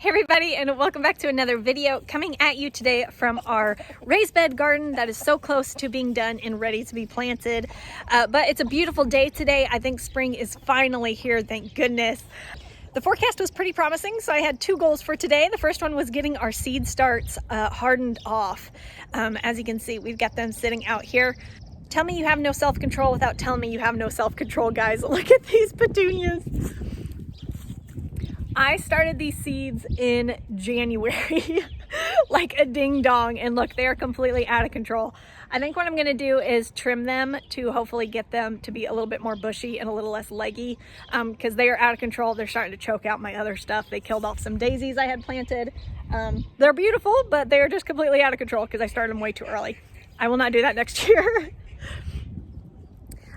Hey everybody, and welcome back to another video coming at you today from our raised bed garden that is so close to being done and ready to be planted. But it's a beautiful day today. I think spring is finally here, thank goodness. The forecast was pretty promising, so I had two goals for today. The first one was getting our seed starts hardened off. As you can see, we've got them sitting out here. Tell me you have no self-control without telling me you have no self-control, guys. Look at these petunias. I started these seeds in January like a ding dong, and look, they're completely out of control. I think what I'm gonna do is trim them to hopefully get them to be a little bit more bushy and a little less leggy because they are out of control. They're starting to choke out my other stuff. They killed off some daisies I had planted. They're beautiful, but they're just completely out of control because I started them way too early. I will not do that next year.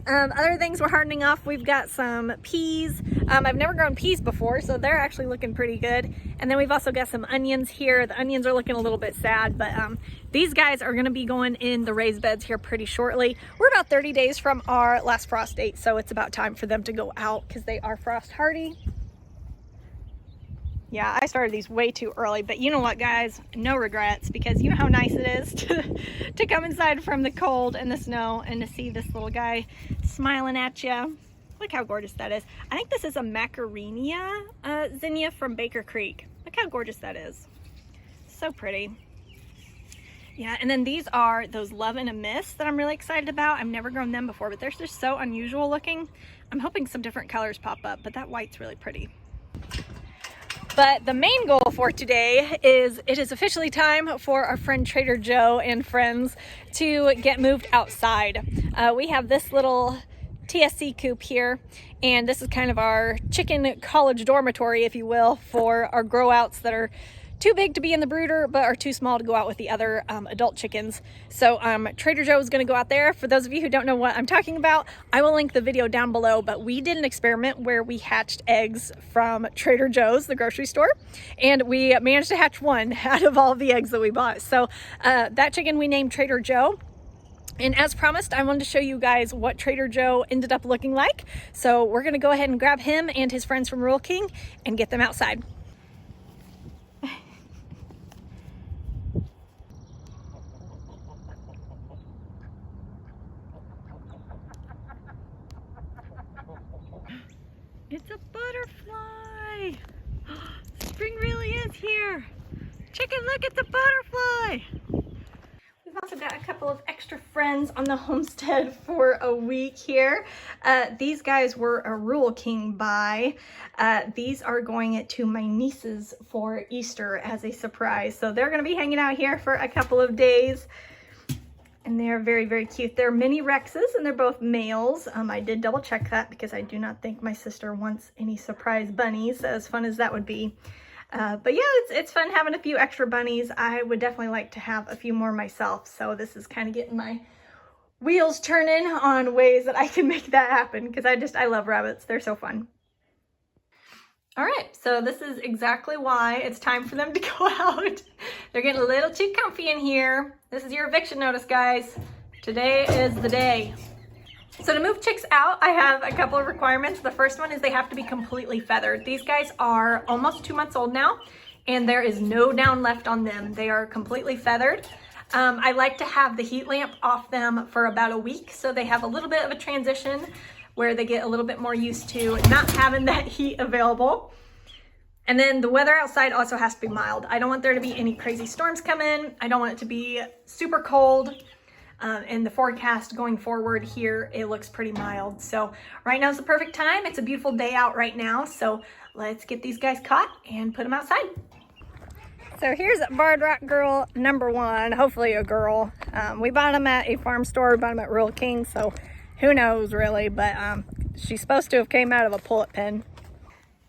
Other things we're hardening off, we've got some peas. I've never grown peas before, so they're actually looking pretty good. And then we've also got some onions here. The onions are looking a little bit sad, but these guys are gonna be going in the raised beds here pretty shortly. We're about 30 days from our last frost date, so it's about time for them to go out because they are frost hardy. Yeah, I started these way too early, but you know what, guys? No regrets, because you know how nice it is to come inside from the cold and the snow and to see this little guy smiling at you. Look how gorgeous that is. I think this is a Macarinia zinnia from Baker Creek. Look how gorgeous that is. So pretty. Yeah, and then these are those Love in a Mist that I'm really excited about. I've never grown them before, but they're just so unusual looking. I'm hoping some different colors pop up, but that white's really pretty. But the main goal for today is it is officially time for our friend Trader Joe and friends to get moved outside. We have this little TSC coop here, and this is kind of our chicken college dormitory, if you will, for our grow outs that are too big to be in the brooder but are too small to go out with the other adult chickens. So Trader Joe is going to go out there. For those of you who don't know what I'm talking about, I will link the video down below, but we did an experiment where we hatched eggs from Trader Joe's, the grocery store, and we managed to hatch one out of all the eggs that we bought. So that chicken we named Trader Joe. And as promised, I wanted to show you guys what Trader Joe ended up looking like. So we're going to go ahead and grab him and his friends from Rural King and get them outside. It's a butterfly. Spring really is here. Chicken, look at the butterfly. We've also got a couple of extra friends on the homestead for a week here. These guys were a Rural King buy. These are going to my nieces for Easter as a surprise. So they're going to be hanging out here for a couple of days. And they're very, very cute. They're mini Rexes and they're both males. I did double check that because I do not think my sister wants any surprise bunnies, as fun as that would be. But yeah, it's fun having a few extra bunnies. I would definitely like to have a few more myself. So this is kind of getting my wheels turning on ways that I can make that happen because I love rabbits. They're so fun. All right, so this is exactly why it's time for them to go out. They're getting a little too comfy in here. This is your eviction notice, guys. Today is the day. So to move chicks out, I have a couple of requirements. The first one is they have to be completely feathered. These guys are almost 2 months old now, and there is no down left on them. They are completely feathered. I like to have the heat lamp off them for about a week, so they have a little bit of a transition where they get a little bit more used to not having that heat available. And then the weather outside also has to be mild. I don't want there to be any crazy storms come in. I don't want it to be super cold. And the forecast going forward here, it looks pretty mild. So right now is the perfect time. It's a beautiful day out right now. So let's get these guys caught and put them outside. So here's Barred Rock Girl number one, hopefully a girl. We bought them at a farm store, we bought them at Rural King, so who knows really, but she's supposed to have came out of a pullet pen.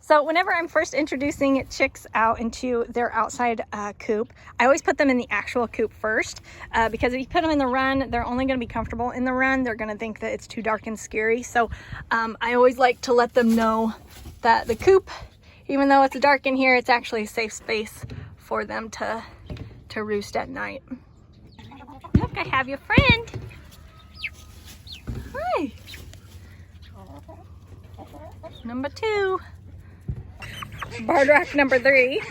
So whenever I'm first introducing chicks out into their outside coop, I always put them in the actual coop first because if you put them in the run, they're only going to be comfortable in the run. They're going to think that it's too dark and scary. So I always like to let them know that the coop, even though it's dark in here, it's actually a safe space for them to roost at night. Look, I have your friend. Hi. Number two. Barred rock number 3.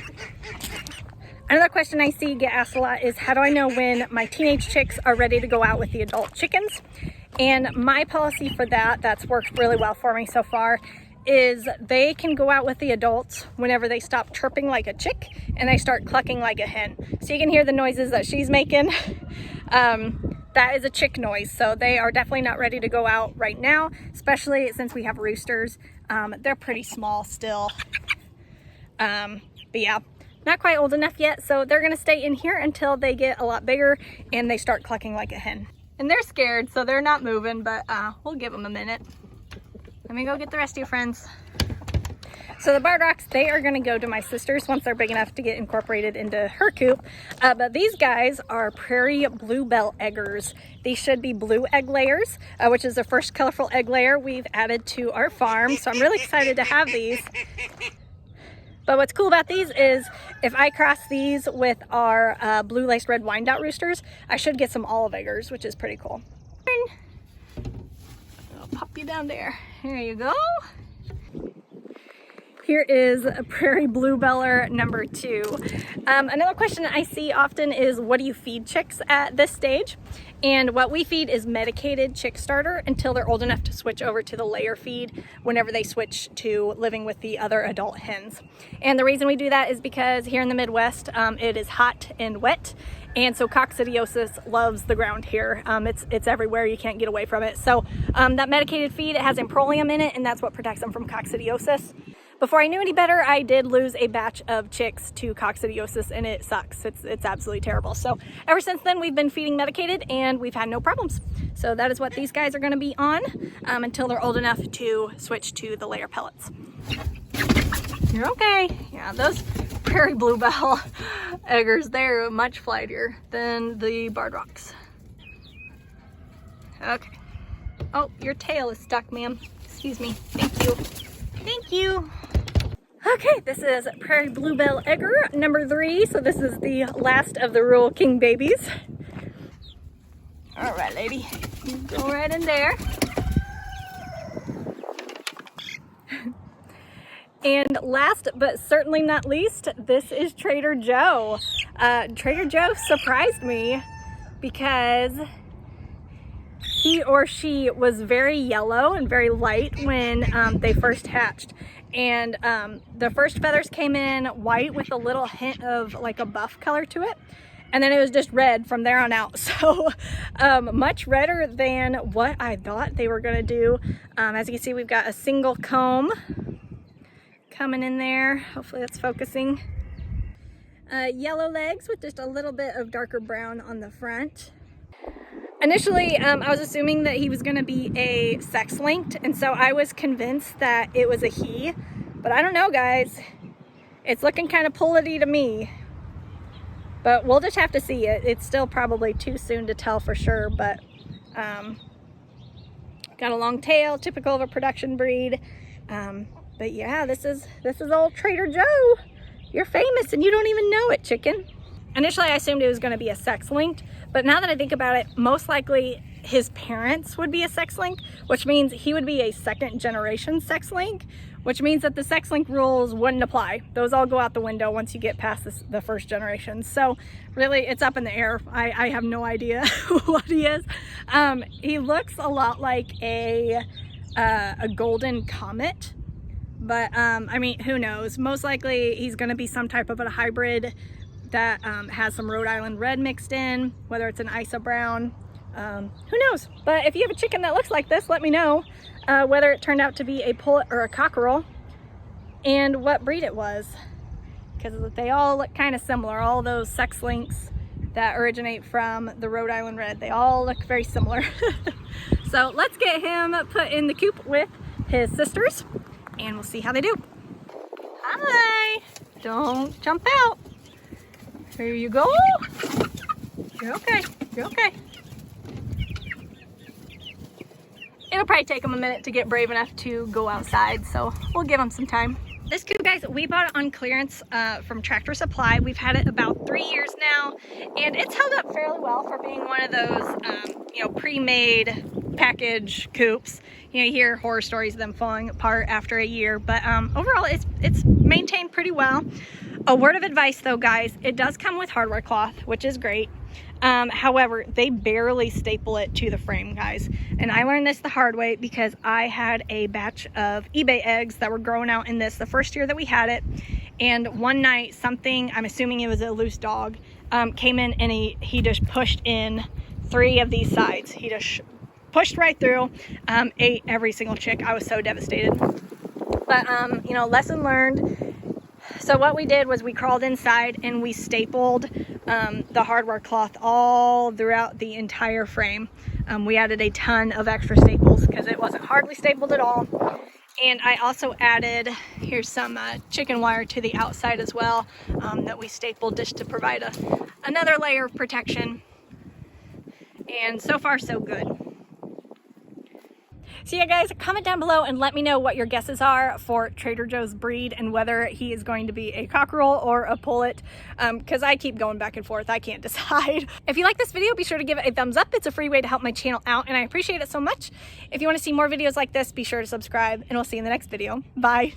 Another question I see get asked a lot is, how do I know when my teenage chicks are ready to go out with the adult chickens? And my policy for that, that's worked really well for me so far, is they can go out with the adults whenever they stop chirping like a chick and they start clucking like a hen. So you can hear the noises that she's making. That is a chick noise. So they are definitely not ready to go out right now, especially since we have roosters. They're pretty small still. But yeah, not quite old enough yet. So they're gonna stay in here until they get a lot bigger and they start clucking like a hen. And they're scared, so they're not moving, but we'll give them a minute. Let me go get the rest of your friends. So the barred rocks, they are gonna go to my sister's once they're big enough to get incorporated into her coop. But these guys are prairie bluebell eggers. These should be blue egg layers, which is the first colorful egg layer we've added to our farm. So I'm really excited to have these. But what's cool about these is if I cross these with our blue laced red Wyandotte roosters, I should get some olive eggers, which is pretty cool. I'll pop you down there. Here you go. Here is a prairie bluebeller number 2. Another question I see often is, what do you feed chicks at this stage? And what we feed is medicated chick starter until they're old enough to switch over to the layer feed whenever they switch to living with the other adult hens. And the reason we do that is because here in the Midwest, it is hot and wet. And so coccidiosis loves the ground here. It's everywhere, you can't get away from it. So that medicated feed, it has amprolium in it, and that's what protects them from coccidiosis. Before I knew any better, I did lose a batch of chicks to coccidiosis, and it sucks. It's absolutely terrible. So ever since then, we've been feeding medicated and we've had no problems. So that is what these guys are gonna be on until they're old enough to switch to the layer pellets. You're okay. Yeah, those prairie bluebell eggers, they're much flightier than the barred rocks. Okay. Oh, your tail is stuck, ma'am. Excuse me. Thank you. Thank you. Okay, this is prairie bluebell egger number 3. So this is the last of the Rural King babies. All right, lady, you go right in there. And last but certainly not least, this is Trader Joe. Trader Joe surprised me because he or she was very yellow and very light when they first hatched. And the first feathers came in white with a little hint of like a buff color to it. And then it was just red from there on out. So much redder than what I thought they were gonna do. As you can see, we've got a single comb coming in there. Hopefully that's focusing. Yellow legs with just a little bit of darker brown on the front. Initially, I was assuming that he was going to be a sex-linked, and so I was convinced that it was a he, but I don't know, guys. It's looking kind of pullety to me, but we'll just have to see it. It's still probably too soon to tell for sure, but got a long tail, typical of a production breed. But yeah, this is old Trader Joe. You're famous and you don't even know it, chicken. Initially, I assumed it was going to be a sex-linked, but now that I think about it, most likely his parents would be a sex-link, which means he would be a second-generation sex-link, which means that the sex-link rules wouldn't apply. Those all go out the window once you get past the first generation. So really, it's up in the air. I have no idea what he is. He looks a lot like a golden comet, but I mean, who knows? Most likely, he's going to be some type of a hybrid that has some Rhode Island red mixed in, whether it's an Isa brown, who knows? But if you have a chicken that looks like this, let me know whether it turned out to be a pullet or a cockerel and what breed it was, because they all look kind of similar. All those sex links that originate from the Rhode Island red, they all look very similar. So let's get him put in the coop with his sisters and we'll see how they do. Hi, don't jump out. Here you go. You're okay. You're okay. It'll probably take them a minute to get brave enough to go outside, so we'll give them some time. This coop, guys, we bought it on clearance from Tractor Supply. We've had it about 3 years now, and it's held up fairly well for being one of those, you know, pre-made package coops. You know, you hear horror stories of them falling apart after a year, but overall, it's maintained pretty well. A word of advice though, guys, it does come with hardware cloth, which is great. However, they barely staple it to the frame, guys. And I learned this the hard way because I had a batch of eBay eggs that were growing out in this the first year that we had it. And one night something, I'm assuming it was a loose dog, came in and he just pushed in 3 of these sides. He just pushed right through, ate every single chick. I was so devastated. But, you know, lesson learned. So what we did was we crawled inside and we stapled the hardware cloth all throughout the entire frame. We added a ton of extra staples because it wasn't hardly stapled at all. And I also added, here's some chicken wire to the outside as well, that we stapled just to provide another layer of protection. And so far so good. So yeah, guys, comment down below and let me know what your guesses are for Trader Joe's breed and whether he is going to be a cockerel or a pullet, because I keep going back and forth. I can't decide. If you like this video, be sure to give it a thumbs up. It's a free way to help my channel out, and I appreciate it so much. If you want to see more videos like this, be sure to subscribe, and we'll see you in the next video. Bye.